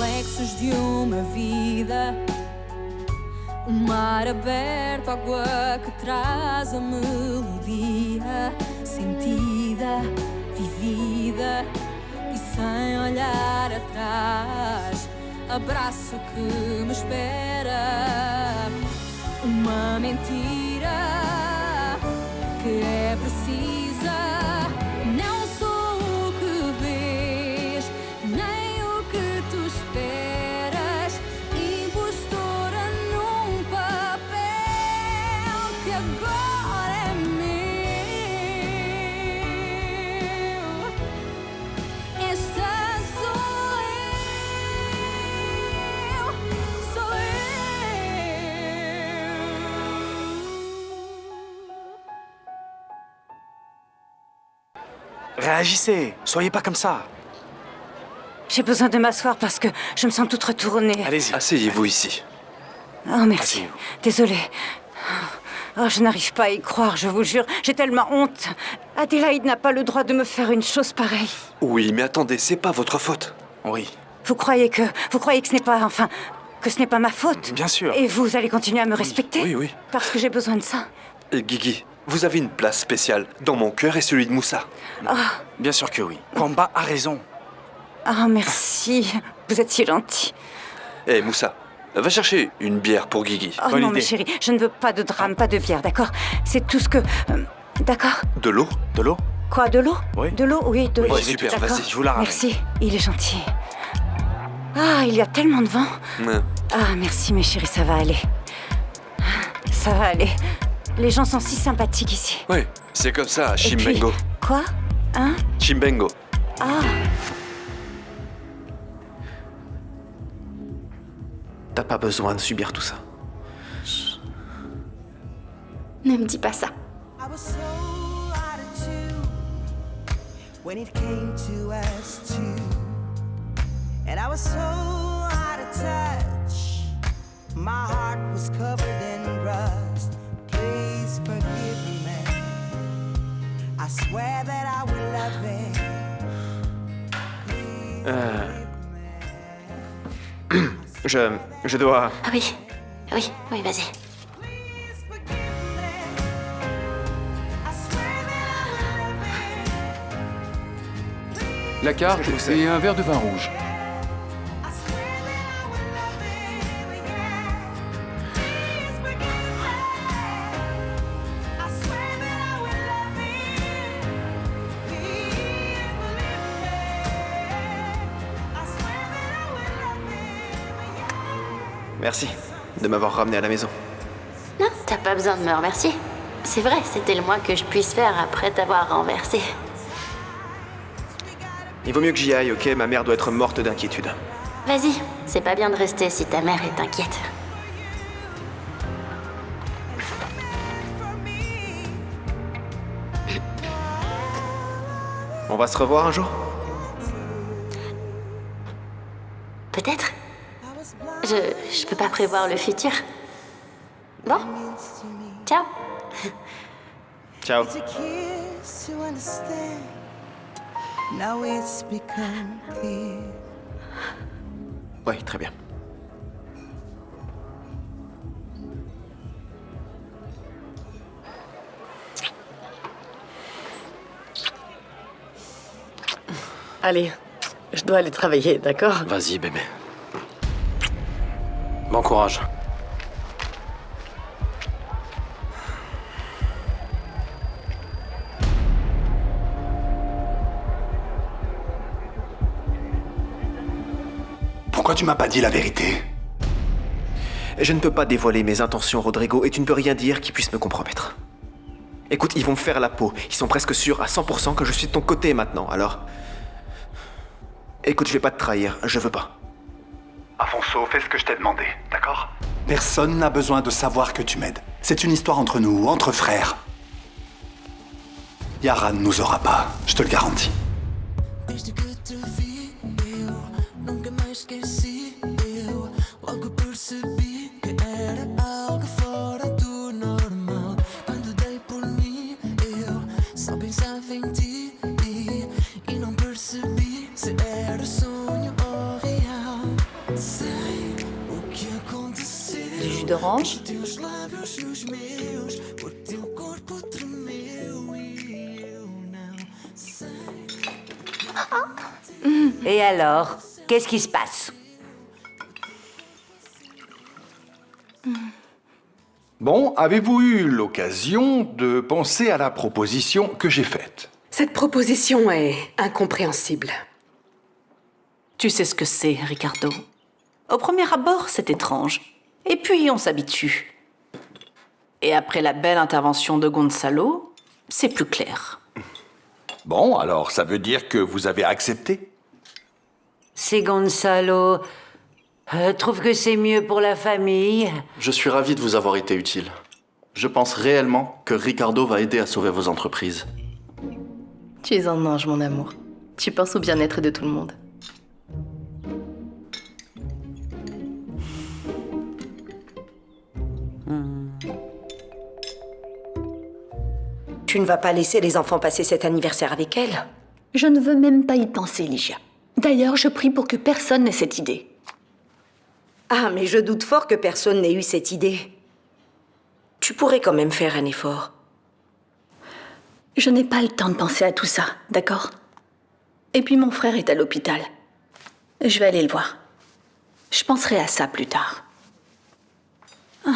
reflexos de uma vida. O mar aberto, água que traz a melodia sentida, vivida e sem olhar atrás. Abraço que me espera. Uma mentira que é precisa. Não sou o que vês, nem o que tu esperas. Impostora num papel que agora é meu. Esta sou eu, sou eu. Réagissez, soyez pas comme ça. J'ai besoin de m'asseoir parce que je me sens toute retournée. Allez-y. Asseyez-vous ici. Oh, merci. Asseyez-vous. Désolée. Oh, je n'arrive pas à y croire, je vous jure. J'ai tellement honte. Adélaïde n'a pas le droit de me faire une chose pareille. Oui, mais attendez, c'est pas votre faute. Oui, Vous croyez que ce n'est pas... Enfin, que ce n'est pas ma faute? bien sûr. Et vous allez continuer à me respecter? Oui, oui. Parce que j'ai besoin de ça. Et Guigui, vous avez une place spéciale dans mon cœur et celui de Moussa. Bien sûr que oui. Pamba a raison. Oh, merci. Vous êtes si gentil. Eh, Moussa, va chercher une bière pour Guigui. Oh Bonne non, idée. mais chérie, je ne veux pas de drame, pas de bière, d'accord? C'est tout ce que... d'accord? De l'eau? De l'eau? Quoi, de l'eau? Oui. De l'eau, oui, de l'eau. Ouais, super, D'accord. vas-y, je vous la ramène. Merci, il est gentil. Ah, il y a tellement de vent. Ah, merci, mes chéris, ça va aller. Ça va aller. Les gens sont si sympathiques ici. Oui, c'est comme ça, à Et puis- Chimbengo. Quoi? Hein? Chimbengo. Ah, T'as pas besoin de subir tout ça. Ne me dis pas ça. I was so out of tune when it came to us two, and I was so out of touch. My heart was covered in rust. Please forgive me. I swear that I will love it. Please forgive me. Je dois... Ah oui, oui, oui, vas-y. Please forgive me. I swear that I will love it. La carte Je sais. et un verre de vin rouge. I swear that I will love it, yeah. Please forgive me. I swear that I will love it. Please believe me. I swear that I will love it, yeah. Merci de m'avoir ramené à la maison. Non, t'as pas besoin de me remercier. C'est vrai, c'était le moins que je puisse faire après t'avoir renversé. Il vaut mieux que j'y aille, ok? Ma mère doit être morte d'inquiétude. Vas-y, c'est pas bien de rester si ta mère est inquiète. On va se revoir un jour? Peut-être. Je peux pas prévoir le futur. Bon, ciao. Ciao. It's a kiss to understand. Now it's become clear. Oui, très bien. Allez, je dois aller travailler, d'accord? Vas-y, bébé. Bon courage. Pourquoi tu m'as pas dit la vérité? Je ne peux pas dévoiler mes intentions, Rodrigo, et tu ne peux rien dire qui puisse me compromettre. Écoute, ils vont me faire la peau. Ils sont presque sûrs à 100% que je suis de ton côté maintenant, alors... Écoute, je vais pas te trahir, je veux pas. Afonso, fais ce que je t'ai demandé, d'accord? Personne n'a besoin de savoir que tu m'aides. C'est une histoire entre nous, entre frères. Yara ne nous aura pas, je te le garantis. Desde que te vi, eu nunca mais esqueci. Eu logo percebi que era algo fora do normal. Quando dei por mim, eu só pensava em ti e não percebi se era sonho ou real. d'orange. Et alors, qu'est-ce qui se passe? Bon, avez-vous eu l'occasion de penser à la proposition que j'ai faite? Cette proposition est incompréhensible. Tu sais ce que c'est, Ricardo. Au premier abord, c'est étrange. Et puis, on s'habitue. Et après la belle intervention de Gonzalo, c'est plus clair. Bon, alors ça veut dire que vous avez accepté? Si Gonzalo trouve que c'est mieux pour la famille... Je suis ravi de vous avoir été utile. Je pense réellement que Ricardo va aider à sauver vos entreprises. Tu es un ange, mon amour. Tu penses au bien-être de tout le monde. Tu ne vas pas laisser les enfants passer cet anniversaire avec elle? Je ne veux même pas y penser, Ligia. D'ailleurs, je prie pour que personne n'ait cette idée. Ah, mais je doute fort que personne n'ait eu cette idée. Tu pourrais quand même faire un effort. Je n'ai pas le temps de penser à tout ça, d'accord? Et puis mon frère est à l'hôpital. Je vais aller le voir. Je penserai à ça plus tard. Ah.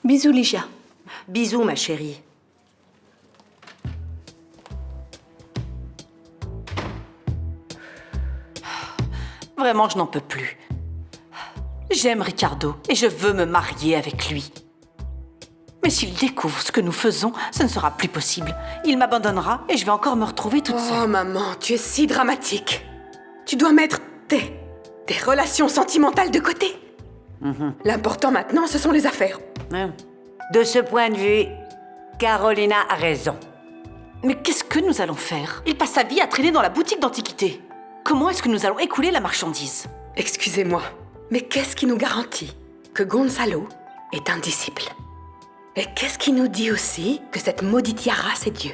Bisous, Ligia. Bisous, ma chérie. Vraiment, je n'en peux plus. J'aime Ricardo et je veux me marier avec lui. Mais s'il découvre ce que nous faisons, ça ne sera plus possible. Il m'abandonnera et je vais encore me retrouver toute seule. Oh, maman, tu es si dramatique. Tu dois mettre tes relations sentimentales de côté. L'important maintenant, ce sont les affaires. De ce point de vue, Carolina a raison. Mais qu'est-ce que nous allons faire? Il passe sa vie à traîner dans la boutique d'antiquité. Comment est-ce que nous allons écouler la marchandise? Excusez-moi, mais qu'est-ce qui nous garantit que Gonzalo est un disciple? Et qu'est-ce qui nous dit aussi que cette maudite Yara, c'est Dieu?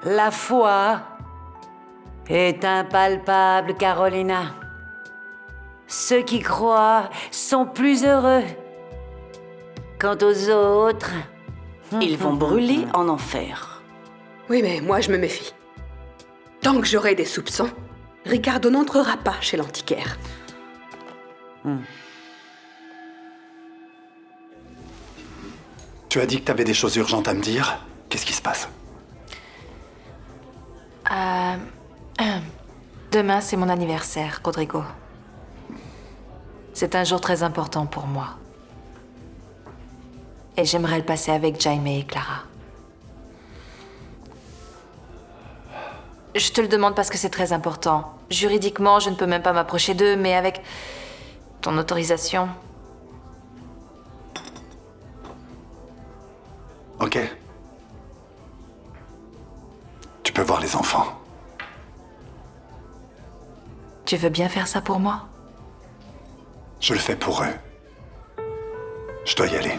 La foi est impalpable, Carolina. Ceux qui croient sont plus heureux. Quant aux autres... Ils vont brûler en enfer. Oui, mais moi, je me méfie. Tant que j'aurai des soupçons, Ricardo n'entrera pas chez l'antiquaire. Tu as dit que tu avais des choses urgentes à me dire. Qu'est-ce qui se passe? Demain, c'est mon anniversaire, Rodrigo. C'est un jour très important pour moi. Et j'aimerais le passer avec Jaime et Clara. Je te le demande parce que c'est très important. Juridiquement, je ne peux même pas m'approcher d'eux, mais avec ton autorisation... Ok. Tu peux voir les enfants. Tu veux bien faire ça pour moi? Je le fais pour eux. Je dois y aller.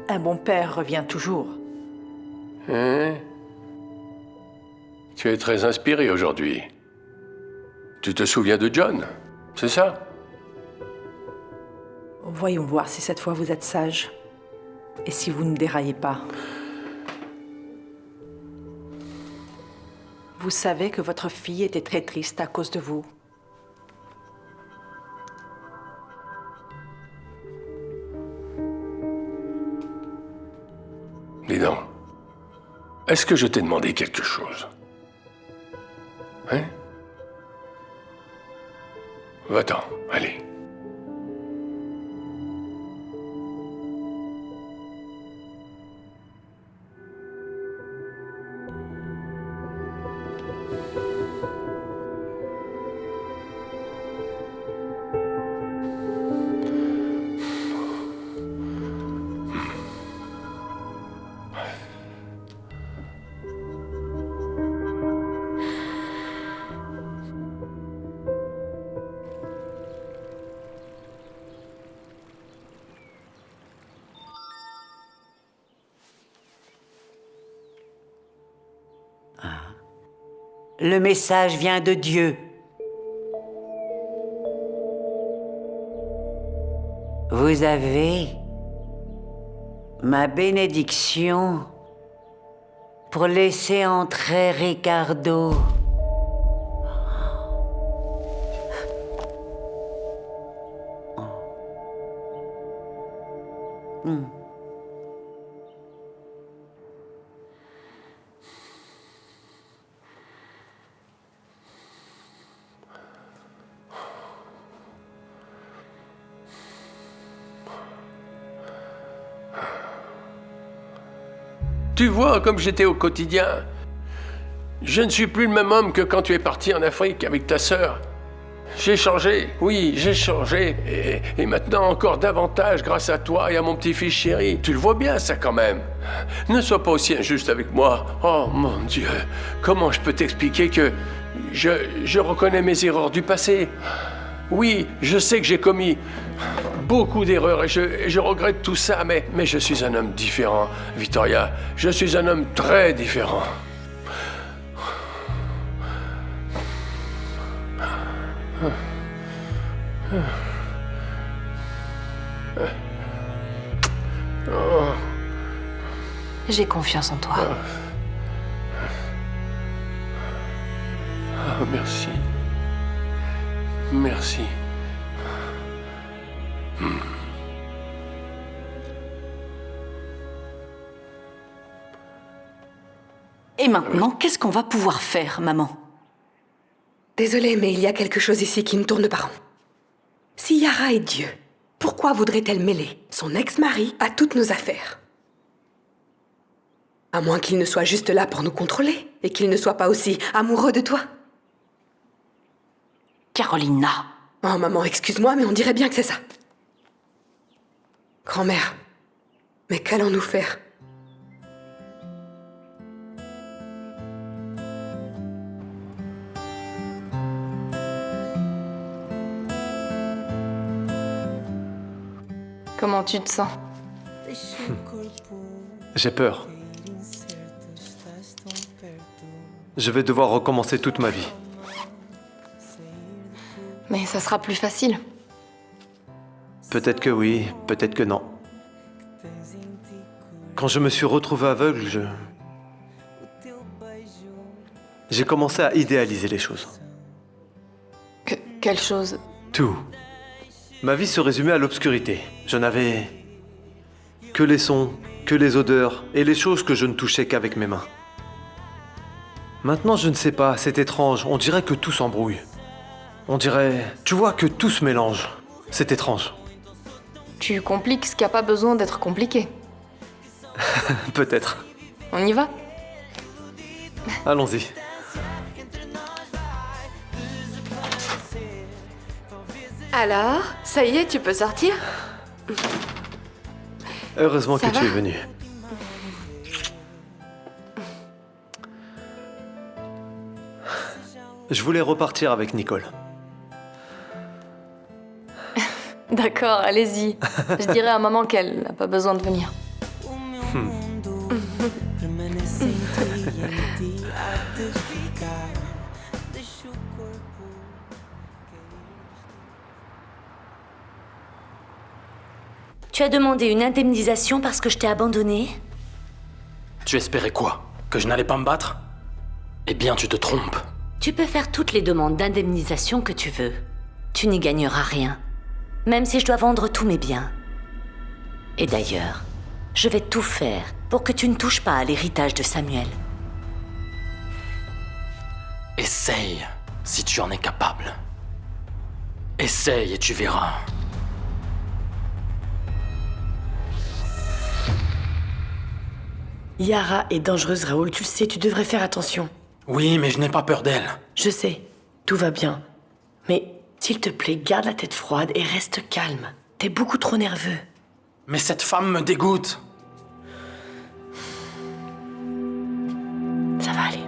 Un bon père revient toujours. Hein? Tu es très inspiré aujourd'hui. Tu te souviens de John, c'est ça? Voyons voir si cette fois vous êtes sage. Et si vous ne déraillez pas. Vous savez que votre fille était très triste à cause de vous. Dis donc, est-ce que je t'ai demandé quelque chose? Hein? Va-t'en, allez. Le message vient de Dieu. Vous avez ma bénédiction pour laisser entrer Ricardo. Tu vois comme j'étais au quotidien. Je ne suis plus le même homme que quand tu es parti en Afrique avec ta sœur. J'ai changé, oui, j'ai changé. Et maintenant encore davantage grâce à toi et à mon petit-fils chéri. Tu le vois bien, ça, quand même. Ne sois pas aussi injuste avec moi. Oh, mon Dieu. Comment je peux t'expliquer que je reconnais mes erreurs du passé? Oui, je sais que j'ai commis beaucoup d'erreurs et je regrette tout ça, mais je suis un homme différent, Victoria. Je suis un homme très différent. J'ai confiance en toi. Oh, merci. Merci. Et maintenant, qu'est-ce qu'on va pouvoir faire, maman? Désolée, mais il y a quelque chose ici qui ne tourne pas rond. Si Yara est Dieu, pourquoi voudrait-elle mêler son ex-mari à toutes nos affaires? À moins qu'il ne soit juste là pour nous contrôler et qu'il ne soit pas aussi amoureux de toi. Carolina. Oh maman, excuse-moi, mais on dirait bien que c'est ça. Grand-mère, mais qu'allons-nous faire? Comment tu te sens? J'ai peur. Je vais devoir recommencer toute ma vie. Mais ça sera plus facile. Peut-être que oui, peut-être que non. Quand je me suis retrouvé aveugle, j'ai commencé à idéaliser les choses. Quelle chose? Tout. Ma vie se résumait à l'obscurité. Je n'avais que les sons, que les odeurs et les choses que je ne touchais qu'avec mes mains. Maintenant, je ne sais pas, c'est étrange. On dirait que tout s'embrouille. On dirait, tu vois, que tout se mélange. C'est étrange. Tu compliques ce qui n'a pas besoin d'être compliqué. Peut-être. On y va? Allons-y. Alors, ça y est, tu peux sortir? Heureusement Ça que va? tu es venu. Je voulais repartir avec Nicole. D'accord, allez-y. Je dirai à maman qu'elle n'a pas besoin de venir. Tu as demandé une indemnisation parce que je t'ai abandonné? Tu espérais quoi? Que je n'allais pas me battre? Eh bien, tu te trompes. Tu peux faire toutes les demandes d'indemnisation que tu veux. Tu n'y gagneras rien. Même si je dois vendre tous mes biens. Et d'ailleurs, je vais tout faire pour que tu ne touches pas à l'héritage de Samuel. Essaye, si tu en es capable. Essaye et tu verras. Yara est dangereuse, Raoul, tu le sais, tu devrais faire attention. Oui, mais je n'ai pas peur d'elle. Je sais, tout va bien. Mais, s'il te plaît, garde la tête froide et reste calme. T'es beaucoup trop nerveux. Mais cette femme me dégoûte. Ça va aller.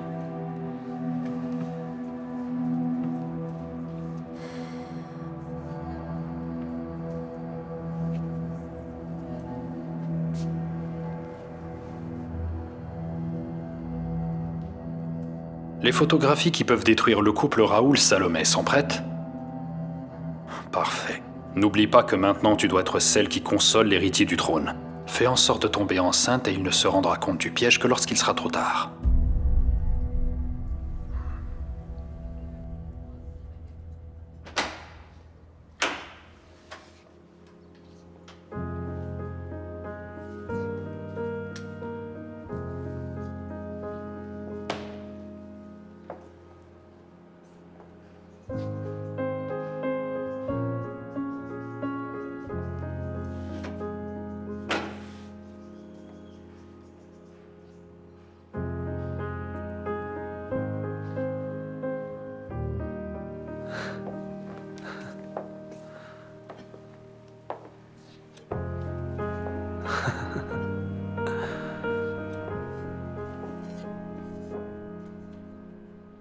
Les photographies qui peuvent détruire le couple Raoul-Salomé sont prêtes? Parfait. N'oublie pas que maintenant tu dois être celle qui console l'héritier du trône. Fais en sorte de tomber enceinte et il ne se rendra compte du piège que lorsqu'il sera trop tard.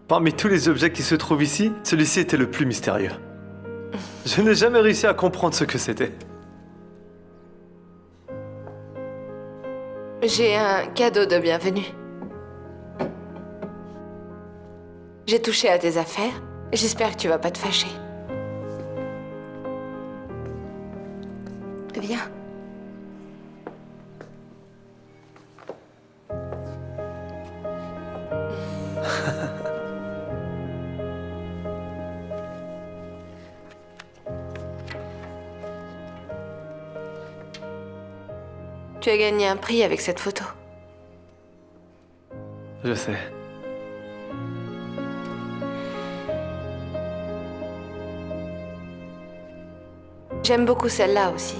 Parmi tous les objets qui se trouvent ici, celui-ci était le plus mystérieux. Je n'ai jamais réussi à comprendre ce que c'était. J'ai un cadeau de bienvenue. J'ai touché à tes affaires. J'espère que tu vas pas te fâcher. Viens. Tu as gagné un prix avec cette photo. Je sais. J'aime beaucoup celle-là aussi.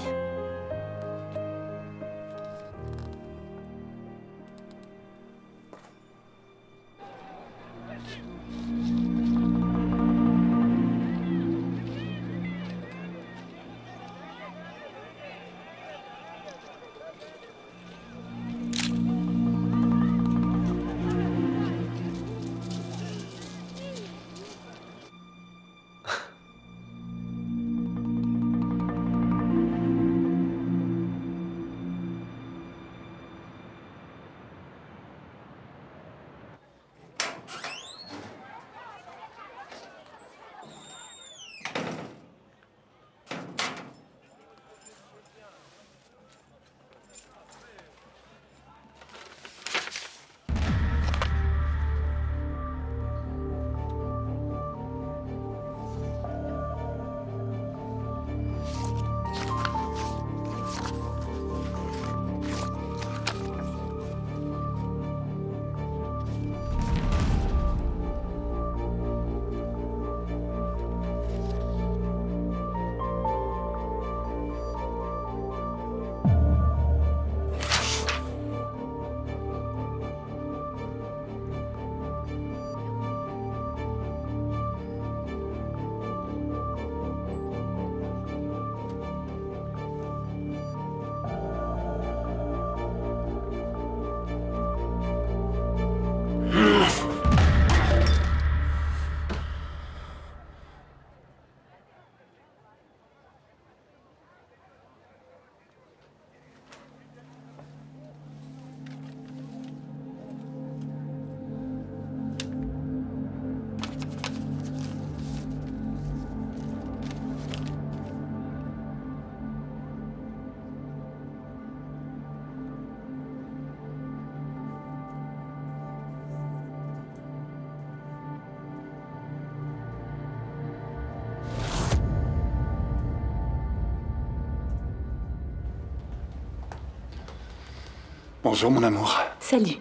Bonjour mon amour. Salut.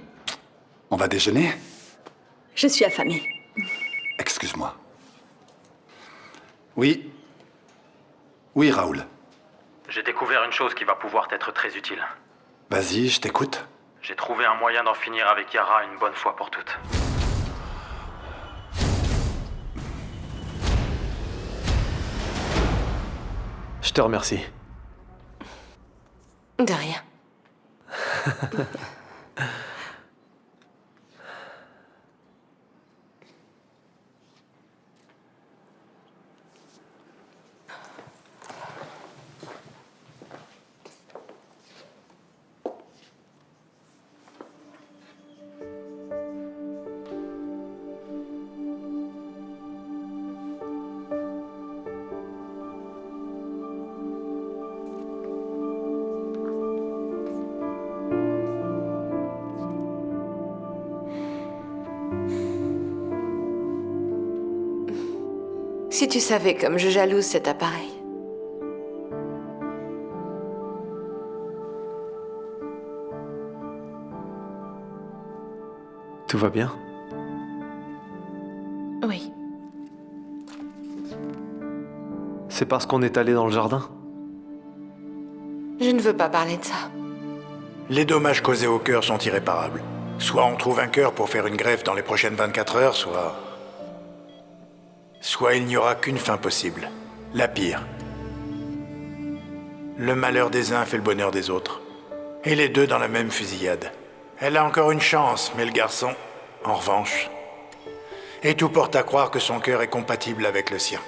On va déjeuner? Je suis affamée. Excuse-moi. Oui. Oui, Raoul. J'ai découvert une chose qui va pouvoir t'être très utile. Vas-y, je t'écoute. J'ai trouvé un moyen d'en finir avec Yara une bonne fois pour toutes. Je te remercie. De rien. Si tu savais comme je jalouse cet appareil. Tout va bien? Oui. C'est parce qu'on est allé dans le jardin? Je ne veux pas parler de ça. Les dommages causés au cœur sont irréparables. Soit on trouve un cœur pour faire une greffe dans les prochaines 24 heures, soit il n'y aura qu'une fin possible. La pire. Le malheur des uns fait le bonheur des autres. Et les deux dans la même fusillade. Elle a encore une chance, mais le garçon, en revanche. Et tout porte à croire que son cœur est compatible avec le sien.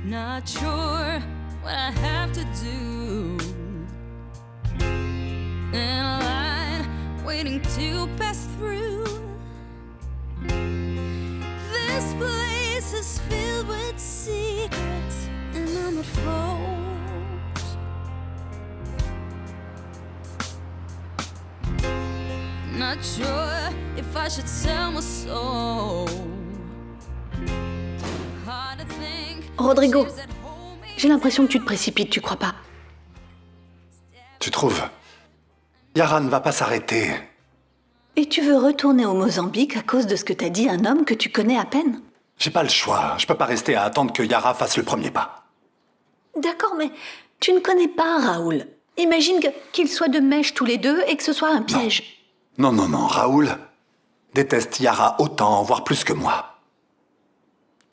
Not sure what I have to do. In a line waiting to pass through. This place is filled with secrets, and I'm at fault. Not sure if I should sell my soul. Hard to think. Rodrigo, j'ai l'impression que tu te précipites, tu crois pas? Tu trouves? Yara ne va pas s'arrêter. Et tu veux retourner au Mozambique à cause de ce que t'as dit à un homme que tu connais à peine? J'ai pas le choix. Je peux pas rester à attendre que Yara fasse le premier pas. D'accord, mais tu ne connais pas Raoul. Imagine qu'ils soient de mèche tous les deux et que ce soit un piège. Non, Raoul déteste Yara autant, voire plus que moi.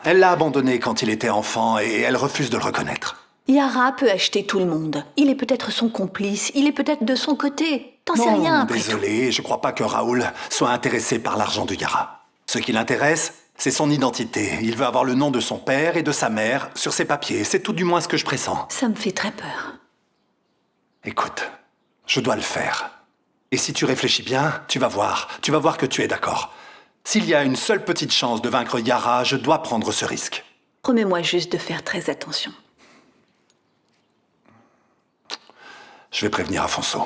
Elle l'a abandonné quand il était enfant et elle refuse de le reconnaître. Yara peut acheter tout le monde. Il est peut-être son complice, il est peut-être de son côté. T'en sais rien après tout. Désolé, je crois pas que Raoul soit intéressé par l'argent de Yara. Ce qui l'intéresse, c'est son identité. Il veut avoir le nom de son père et de sa mère sur ses papiers. C'est tout du moins ce que je pressens. Ça me fait très peur. Écoute, je dois le faire. Et si tu réfléchis bien, tu vas voir que tu es d'accord. S'il y a une seule petite chance de vaincre Yara, je dois prendre ce risque. Promets-moi juste de faire très attention. Je vais prévenir Afonso.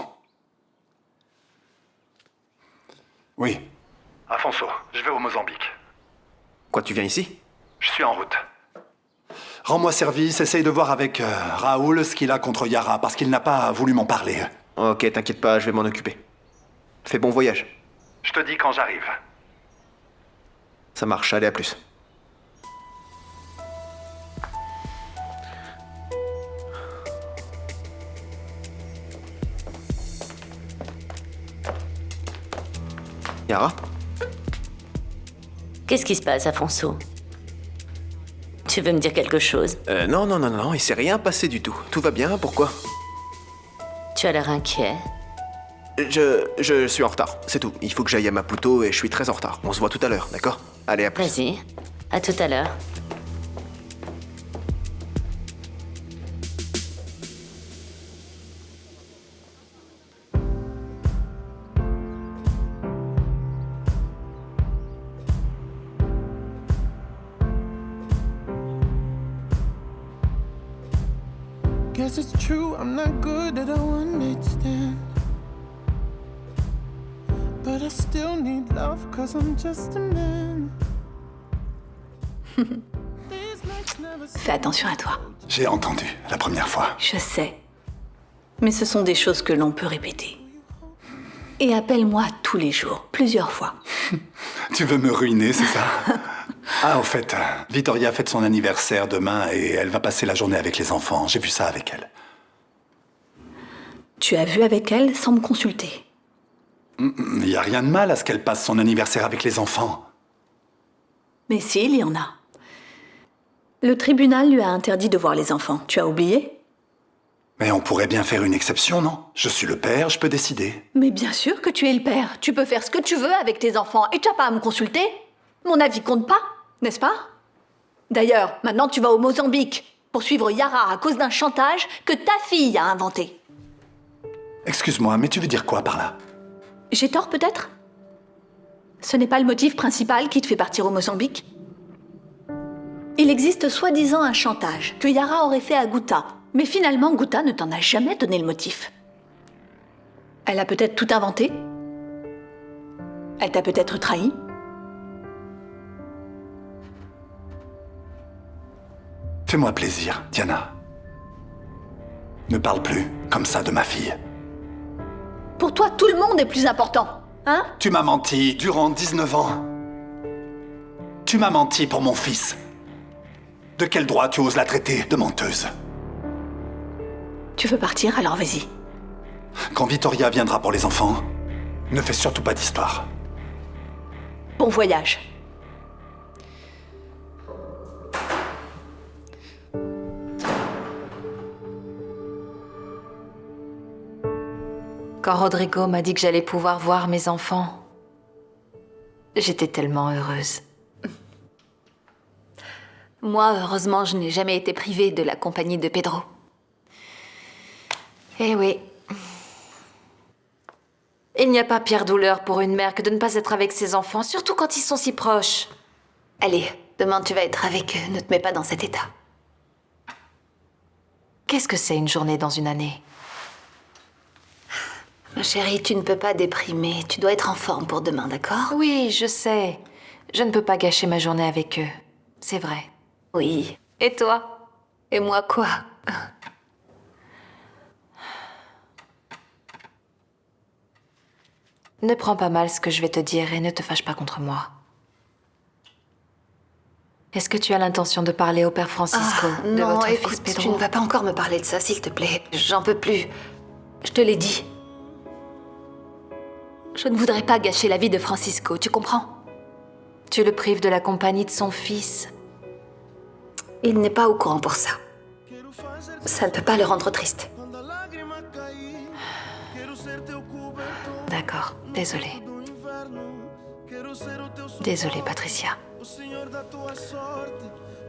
Oui. Afonso, je vais au Mozambique. Quoi, tu viens ici? Je suis en route. Rends-moi service, essaye de voir avec Raoul ce qu'il a contre Yara, parce qu'il n'a pas voulu m'en parler. Ok, t'inquiète pas, je vais m'en occuper. Fais bon voyage. Je te dis quand j'arrive. Ça marche, allez, à plus. Yara? Qu'est-ce qui se passe, Afonso? Tu veux me dire quelque chose? Non, il s'est rien passé du tout. Tout va bien, pourquoi? Tu as l'air inquiet. Je suis en retard, c'est tout. Il faut que j'aille à Maputo et je suis très en retard. On se voit tout à l'heure, d'accord? Allez, à plus. Vas-y, à tout à l'heure. Guess it's true, I'm not good at a one-night stand. But I still need love, cause I'm just a man. Fais attention à toi. J'ai entendu la première fois. Je sais. Mais ce sont des choses que l'on peut répéter. Et appelle-moi tous les jours, plusieurs fois. Tu veux me ruiner, c'est ça? Ah, en fait, Vittoria fête son anniversaire demain et elle va passer la journée avec les enfants. J'ai vu ça avec elle. Tu as vu avec elle sans me consulter? Il n'y a rien de mal à ce qu'elle passe son anniversaire avec les enfants. Mais si, il y en a. Le tribunal lui a interdit de voir les enfants. Tu as oublié? Mais on pourrait bien faire une exception, non? Je suis le père, je peux décider. Mais bien sûr que tu es le père. Tu peux faire ce que tu veux avec tes enfants et tu n'as pas à me consulter. Mon avis compte pas, n'est-ce pas? D'ailleurs, maintenant tu vas au Mozambique pour suivre Yara à cause d'un chantage que ta fille a inventé. Excuse-moi, mais tu veux dire quoi par là? J'ai tort peut-être? Ce n'est pas le motif principal qui te fait partir au Mozambique? Il existe soi-disant un chantage que Yara aurait fait à Guta Mais finalement, Guta ne t'en a jamais donné le motif. Elle a peut-être tout inventé. Elle t'a peut-être trahi. Fais-moi plaisir, Diana. Ne parle plus comme ça de ma fille. Pour toi, tout le monde est plus important, hein? Tu m'as menti durant 19 ans. Tu m'as menti pour mon fils. De quel droit tu oses la traiter de menteuse? Tu veux partir, alors vas-y. Quand Vittoria viendra pour les enfants, ne fais surtout pas d'histoire. Bon voyage. Quand Rodrigo m'a dit que j'allais pouvoir voir mes enfants, j'étais tellement heureuse. Moi, heureusement, je n'ai jamais été privée de la compagnie de Pedro. Eh oui. Il n'y a pas pire douleur pour une mère que de ne pas être avec ses enfants, surtout quand ils sont si proches. Allez, demain tu vas être avec eux, ne te mets pas dans cet état. Qu'est-ce que c'est une journée dans une année? Ma chérie, tu ne peux pas déprimer. Tu dois être en forme pour demain, d'accord? Oui, je sais. Je ne peux pas gâcher ma journée avec eux. C'est vrai. Oui. Et toi? Et moi quoi? Ne prends pas mal ce que je vais te dire et ne te fâche pas contre moi. Est-ce que tu as l'intention de parler au père Francisco de non, votre écoute, fils Pedro? tu ne vas pas encore me parler de ça, s'il te plaît. J'en peux plus. Je te l'ai dit. Je ne voudrais pas gâcher la vie de Francisco, tu comprends? Tu le prives de la compagnie de son fils. Il n'est pas au courant pour ça. Ça ne peut pas le rendre triste. D'accord, désolée. Désolée, Patricia.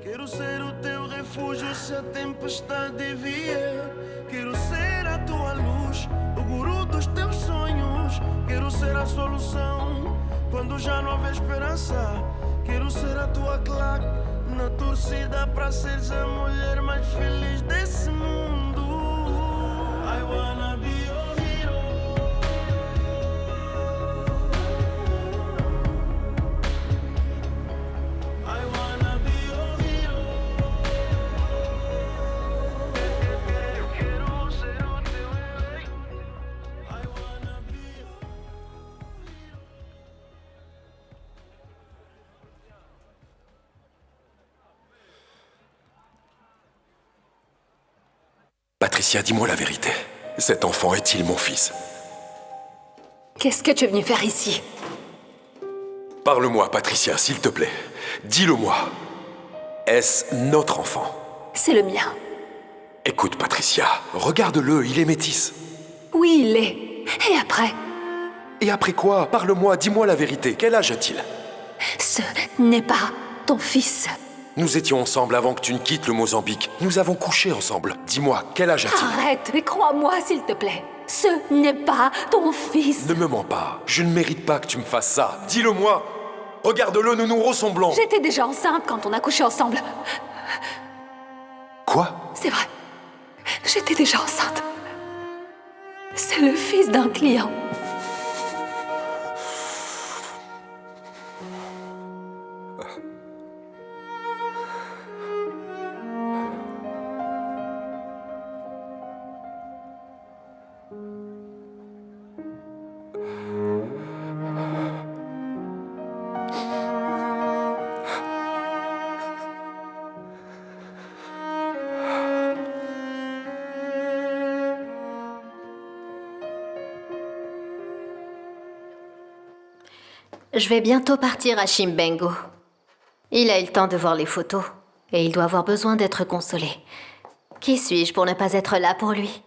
Quero ser o teu refúgio se a tempestade vier. Quero ser a tua luz, o guru dos teus sonhos. Quero ser a solução quando já não houver esperança. Quero ser a tua claque na torcida para seres a mulher mais feliz desse mundo. I wanna be your hero. I wanna be your hero. Quero ser o teu herói. I wanna be your Patricia, dis-moi la vérité. Cet enfant est-il mon fils? Qu'est-ce que tu es venue faire ici? Parle-moi, Patricia, s'il te plaît. Dis-le-moi. Est-ce notre enfant? C'est le mien. Écoute, Patricia, regarde-le, il est métis. Oui, il l'est. Et après? Et après quoi? Parle-moi, dis-moi la vérité. Quel âge a-t-il? Ce n'est pas ton fils. Nous étions ensemble avant que tu ne quittes le Mozambique. Nous avons couché ensemble. Dis-moi, quel âge a-t-il? Arrête, mais crois-moi, s'il te plaît. Ce n'est pas ton fils. Ne me mens pas. Je ne mérite pas que tu me fasses ça. Dis-le-moi. Regarde-le, nous nous ressemblons. J'étais déjà enceinte quand on a couché ensemble. Quoi? C'est vrai. J'étais déjà enceinte. C'est le fils d'un client. Je vais bientôt partir à Chimbengo. Il a eu le temps de voir les photos et il doit avoir besoin d'être consolé. Qui suis-je pour ne pas être là pour lui?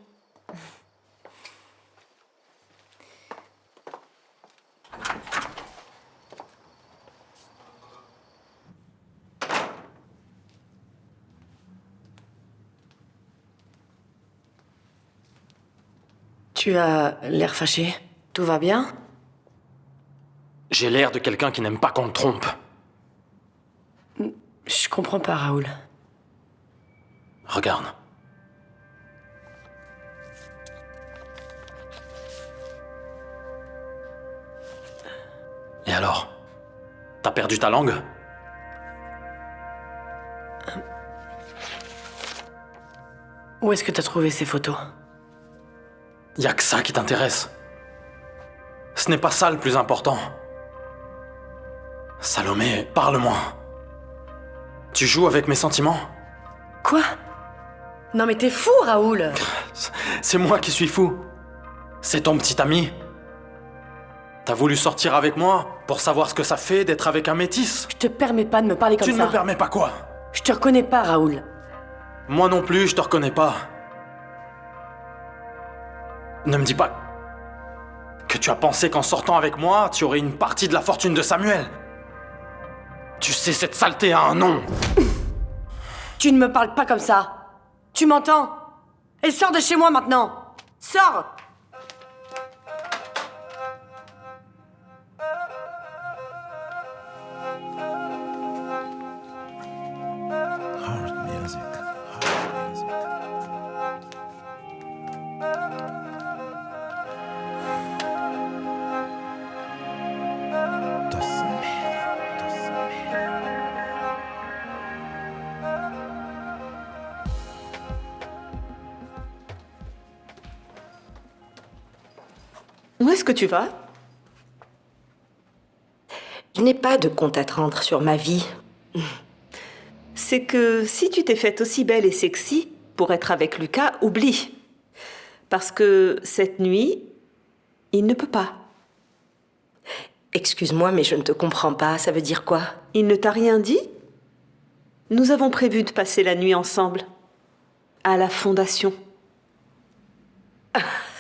Tu as l'air fâché. Tout va bien? J'ai l'air de quelqu'un qui n'aime pas qu'on le trompe. Je comprends pas, Raoul. Regarde. Et alors? T'as perdu ta langue? Où est-ce que t'as trouvé ces photos? Y a que ça qui t'intéresse. Ce n'est pas ça le plus important. Salomé, parle-moi. Tu joues avec mes sentiments? Quoi? Non mais t'es fou, Raoul! C'est moi qui suis fou. C'est ton petit ami. T'as voulu sortir avec moi pour savoir ce que ça fait d'être avec un métis? Je te permets pas de me parler comme ça. Tu ne me permets pas quoi? Je te reconnais pas, Raoul. Moi non plus, je te reconnais pas. Ne me dis pas que tu as pensé qu'en sortant avec moi, tu aurais une partie de la fortune de Samuel. Tu sais, cette saleté a un nom. Tu ne me parles pas comme ça. Tu m'entends? Et sors de chez moi maintenant. Sors! Où est-ce que tu vas? Je n'ai pas de compte à te rendre sur ma vie. C'est que si tu t'es faite aussi belle et sexy pour être avec Lucas, oublie. Parce que cette nuit, il ne peut pas. Excuse-moi, mais je ne te comprends pas. Ça veut dire quoi? Il ne t'a rien dit? Nous avons prévu de passer la nuit ensemble. À la fondation.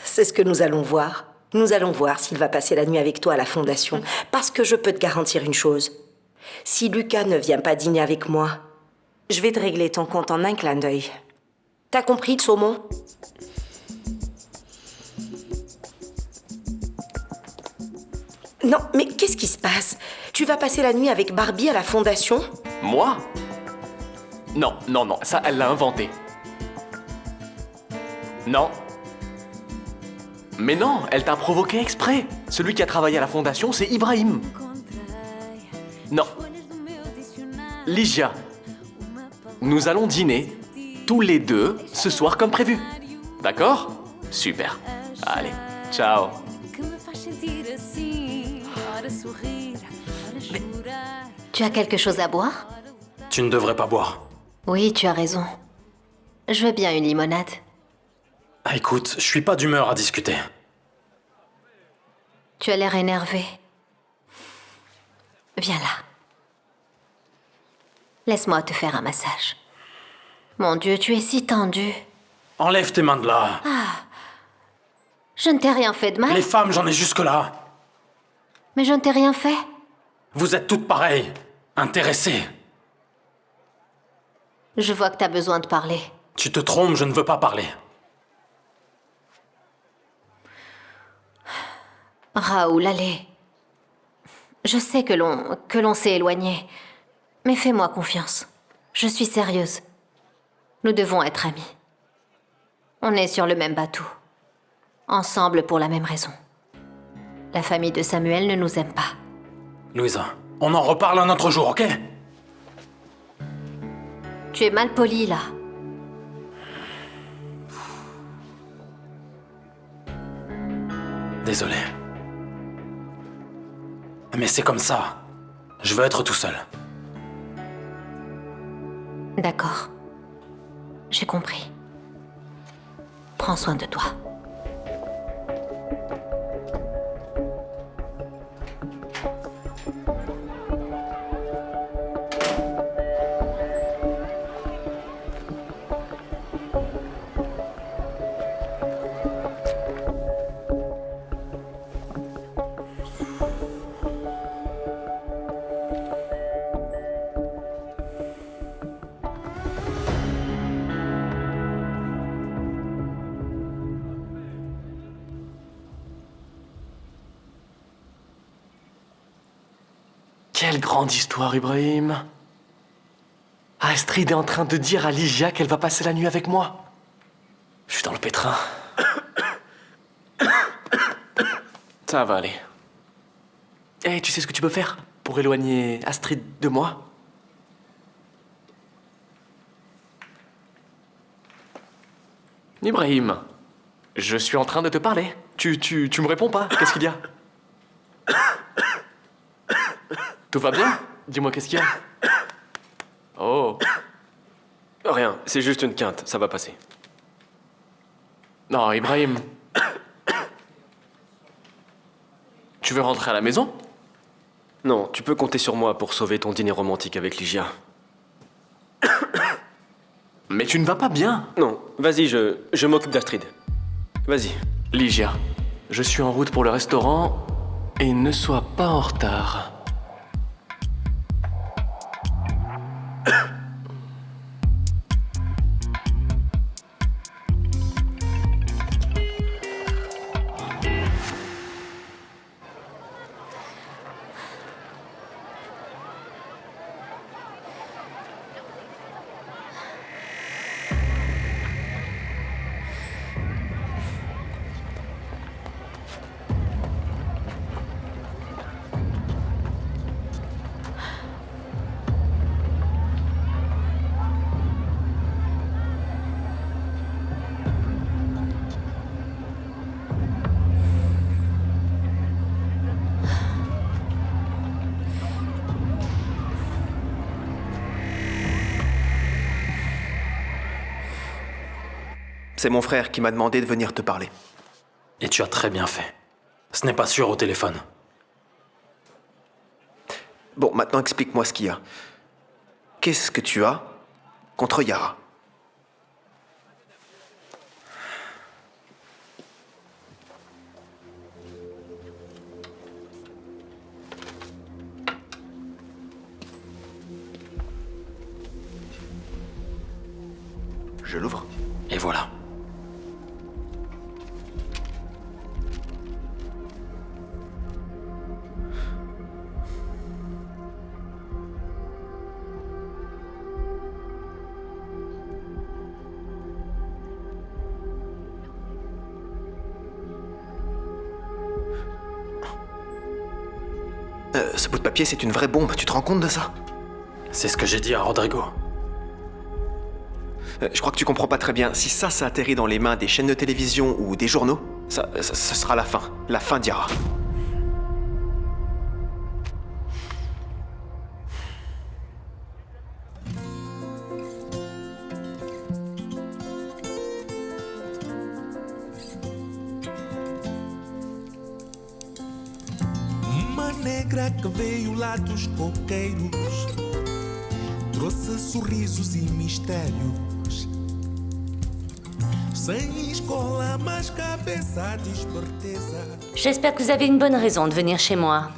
C'est ce que nous allons voir. Nous allons voir s'il va passer la nuit avec toi à la fondation. Parce que je peux te garantir une chose. Si Lucas ne vient pas dîner avec moi, je vais te régler ton compte en un clin d'œil. T'as compris, le saumon? Non, mais qu'est-ce qui se passe? Tu vas passer la nuit avec Barbie à la fondation? Moi? Non, non, non, ça, elle l'a inventé. Non. Mais non, elle t'a provoqué exprès. Celui qui a travaillé à la fondation, c'est Ibrahim. Non. Ligia, nous allons dîner, tous les deux, ce soir comme prévu. D'accord? Super. Allez, ciao. Tu as quelque chose à boire? Tu ne devrais pas boire. Oui, tu as raison. Je veux bien une limonade. Ah, écoute, je suis pas d'humeur à discuter. Tu as l'air énervé. Viens là. Laisse-moi te faire un massage. Mon Dieu, tu es si tendu. Enlève tes mains de là. Ah. Je ne t'ai rien fait de mal. Les femmes, j'en ai jusque-là. Mais je ne t'ai rien fait. Vous êtes toutes pareilles. Intéressées. Je vois que t'as besoin de parler. Tu te trompes, je ne veux pas parler. Raoul, allez. Je sais que l'on s'est éloigné. Mais fais-moi confiance. Je suis sérieuse. Nous devons être amis. On est sur le même bateau. Ensemble pour la même raison. La famille de Samuel ne nous aime pas. Louisa, on en reparle un autre jour, ok? Tu es mal poli, là. Désolé. Mais c'est comme ça. Je veux être tout seul. D'accord. J'ai compris. Prends soin de toi. Quelle grande histoire, Ibrahim. Astrid est en train de dire à Ligia qu'elle va passer la nuit avec moi. Je suis dans le pétrin. Ça va aller. Eh, tu sais ce que tu peux faire pour éloigner Astrid de moi? Ibrahim, je suis en train de te parler. Tu me réponds pas? Qu'est-ce qu'il y a? Tout va bien? Dis-moi, qu'est-ce qu'il y a? Oh. Rien, c'est juste une quinte, ça va passer. Non, Ibrahim. Tu veux rentrer à la maison? Non, tu peux compter sur moi pour sauver ton dîner romantique avec Ligia. Mais tu ne vas pas bien. Non, vas-y, je m'occupe d'Astrid. Vas-y. Ligia, je suis en route pour le restaurant et ne sois pas en retard. C'est mon frère qui m'a demandé de venir te parler. Et tu as très bien fait. Ce n'est pas sûr au téléphone. Bon, maintenant explique-moi ce qu'il y a. Qu'est-ce que tu as contre Yara? Je l'ouvre. Et voilà. Ce bout de papier, c'est une vraie bombe. Tu te rends compte de ça? C'est ce que j'ai dit à Rodrigo. Je crois que tu comprends pas très bien. Si ça atterrit dans les mains des chaînes de télévision ou des journaux, ça sera la fin. La fin d'Yara. Uma negra que veio lá dos coqueiros, trouxe sorrisos e mistérios. Sem escola, mas cabeça de esperteza. J'espère que vous avez une bonne raison de venir chez moi.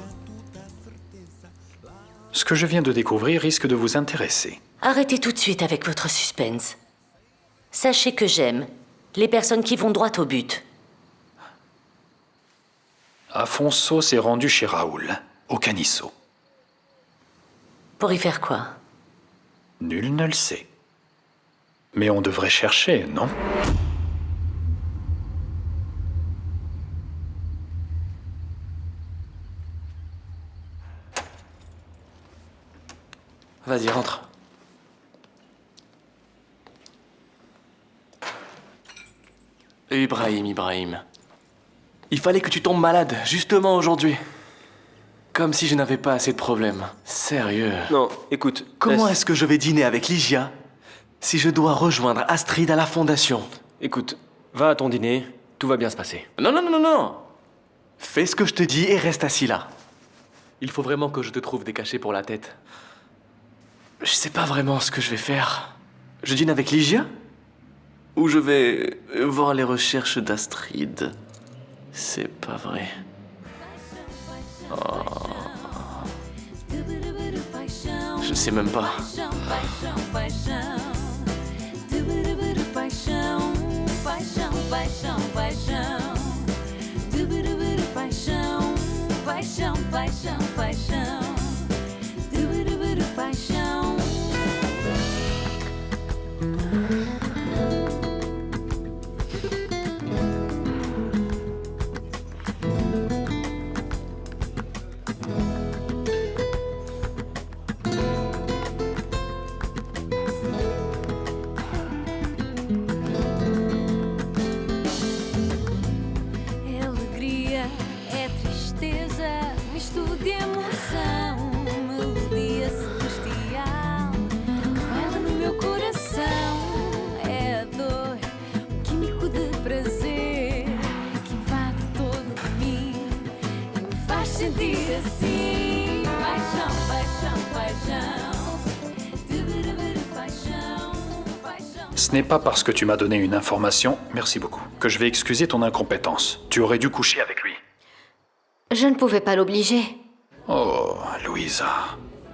Ce que je viens de découvrir risque de vous intéresser. Arrêtez tout de suite avec votre suspense. Sachez que j'aime les personnes qui vont droit au but. Afonso s'est rendu chez Raoul, au Canisso. Pour y faire quoi? Nul ne le sait. Mais on devrait chercher, non? Vas-y, rentre. Ibrahim. Il fallait que tu tombes malade, justement aujourd'hui. Comme si je n'avais pas assez de problèmes. Sérieux. Non, écoute... Comment est-ce que je vais dîner avec Ligia si je dois rejoindre Astrid à la fondation? Écoute, va à ton dîner, tout va bien se passer. Non. Fais ce que je te dis et reste assis là. Il faut vraiment que je te trouve des cachets pour la tête. Je sais pas vraiment ce que je vais faire. Je dîne avec Ligia? Ou je vais voir les recherches d'Astrid? C'est pas vrai. Oh. Je sais même pas. sentir assim. Paixão, paixão, paixão. Paixão, paixão. Ce n'est pas parce que tu m'as donné une information, merci beaucoup, que je vais excuser ton incompétence. Tu aurais dû coucher avec lui. Je ne pouvais pas l'obliger. Oh, Louisa.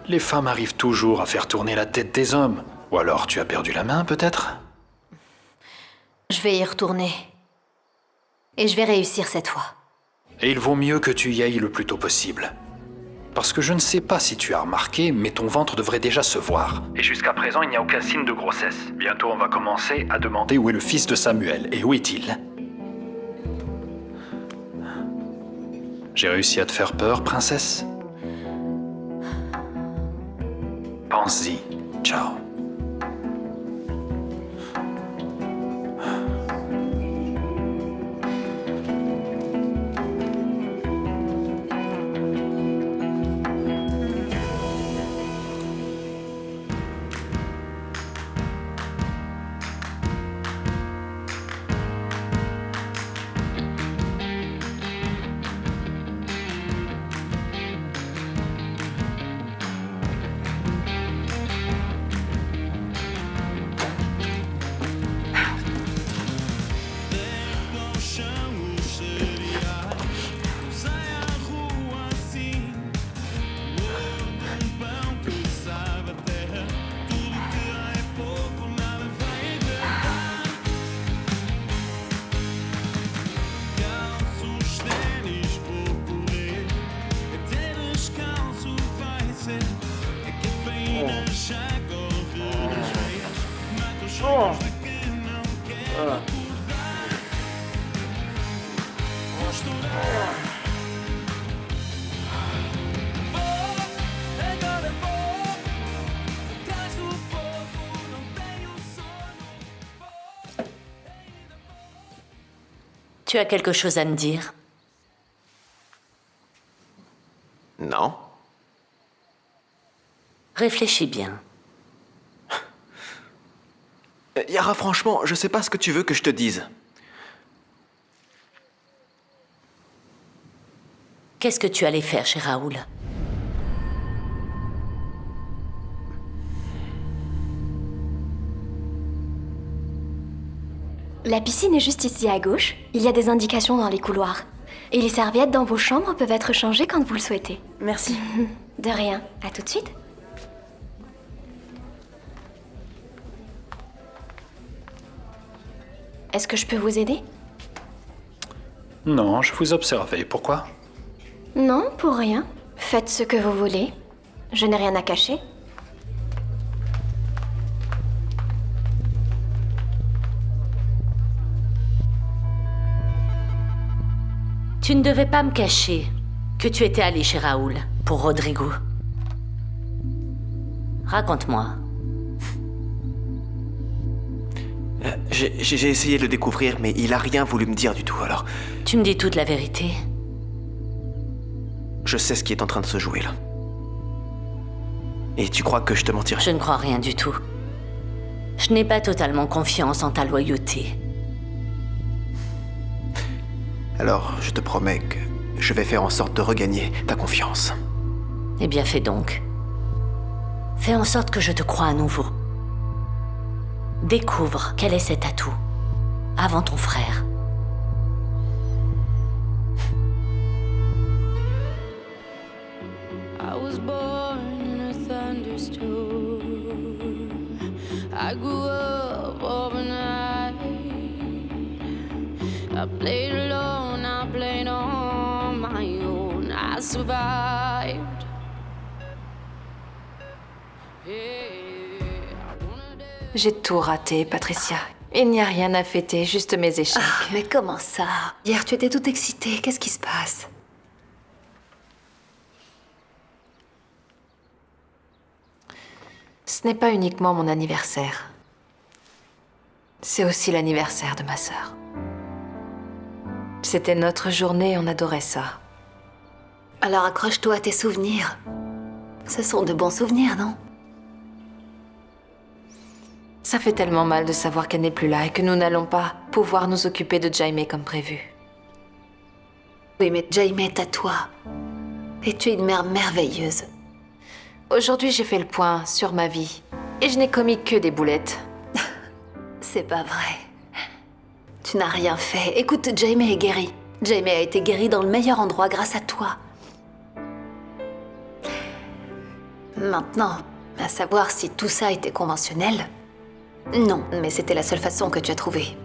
Les femmes arrivent toujours à faire tourner la tête des hommes. Ou alors tu as perdu la main, peut-être? Je vais y retourner. Et je vais réussir cette fois. Et il vaut mieux que tu y ailles le plus tôt possible. Parce que je ne sais pas si tu as remarqué, mais ton ventre devrait déjà se voir. Et jusqu'à présent, il n'y a aucun signe de grossesse. Bientôt, on va commencer à demander où est le fils de Samuel. Et où est-il? J'ai réussi à te faire peur, princesse? Pense-y. Ciao. Tu as quelque chose à me dire? Non. Réfléchis bien. Yara, franchement, je sais pas ce que tu veux que je te dise. Qu'est-ce que tu allais faire chez Raoul? La piscine est juste ici à gauche. Il y a des indications dans les couloirs. Et les serviettes dans vos chambres peuvent être changées quand vous le souhaitez. Merci. De rien. À tout de suite. Est-ce que je peux vous aider? Non, je vous observais. Pourquoi? Non, pour rien. Faites ce que vous voulez. Je n'ai rien à cacher. Tu ne devais pas me cacher que tu étais allé chez Raoul pour Rodrigo. Raconte-moi. J'ai essayé de le découvrir, mais il a rien voulu me dire du tout, alors... Tu me dis toute la vérité. Je sais ce qui est en train de se jouer, là. Et tu crois que je te mentirais? Je ne crois rien du tout. Je n'ai pas totalement confiance en ta loyauté. Alors, je te promets que je vais faire en sorte de regagner ta confiance. Eh bien, fais donc. Fais en sorte que je te croie à nouveau. Découvre quel est cet atout avant ton frère. I was born in a thunderstorm. I grew up overnight. I played alone, I played on my own. I survived. J'ai tout raté, Patricia. Il n'y a rien à fêter, juste mes échecs. Ah, mais comment ça? Hier, tu étais toute excitée. Qu'est-ce qui se passe? Ce n'est pas uniquement mon anniversaire. C'est aussi l'anniversaire de ma sœur. C'était notre journée, on adorait ça. Alors accroche-toi à tes souvenirs. Ce sont de bons souvenirs, non? Ça fait tellement mal de savoir qu'elle n'est plus là et que nous n'allons pas pouvoir nous occuper de Jaime comme prévu. Oui, mais Jaime est à toi. Et tu es une mère merveilleuse. Aujourd'hui, j'ai fait le point sur ma vie. Et je n'ai commis que des boulettes. C'est pas vrai. Tu n'as rien fait. Écoute, Jamie est guéri. Jamie a été guéri dans le meilleur endroit grâce à toi. Maintenant, à savoir si tout ça était conventionnel. Non, mais c'était la seule façon que tu as trouvée.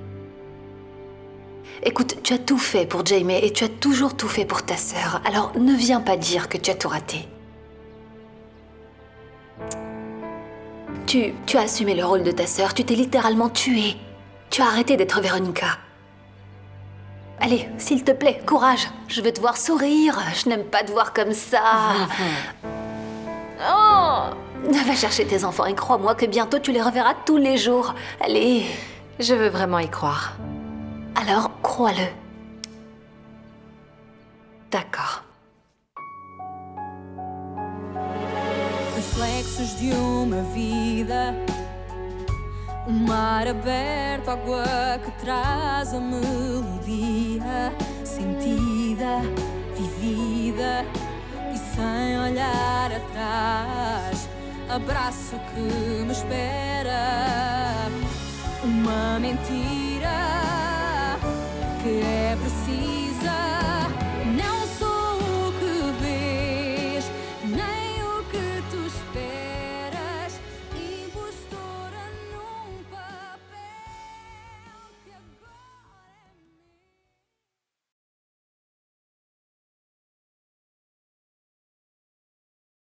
Écoute, tu as tout fait pour Jamie et tu as toujours tout fait pour ta sœur. Alors ne viens pas dire que tu as tout raté. Tu as assumé le rôle de ta sœur, tu t'es littéralement tuée. Tu as arrêté d'être Véronica. Allez, s'il te plaît, courage. Je veux te voir sourire. Je n'aime pas te voir comme ça. Oh! Va chercher tes enfants et crois-moi que bientôt tu les reverras tous les jours. Allez. Je veux vraiment y croire. Alors, crois-le. D'accord. Reflexos de uma vida, mar aberto, água que traz a melodia sentida, vivida e sem olhar atrás. Abraço que me espera, uma mentira que é preciso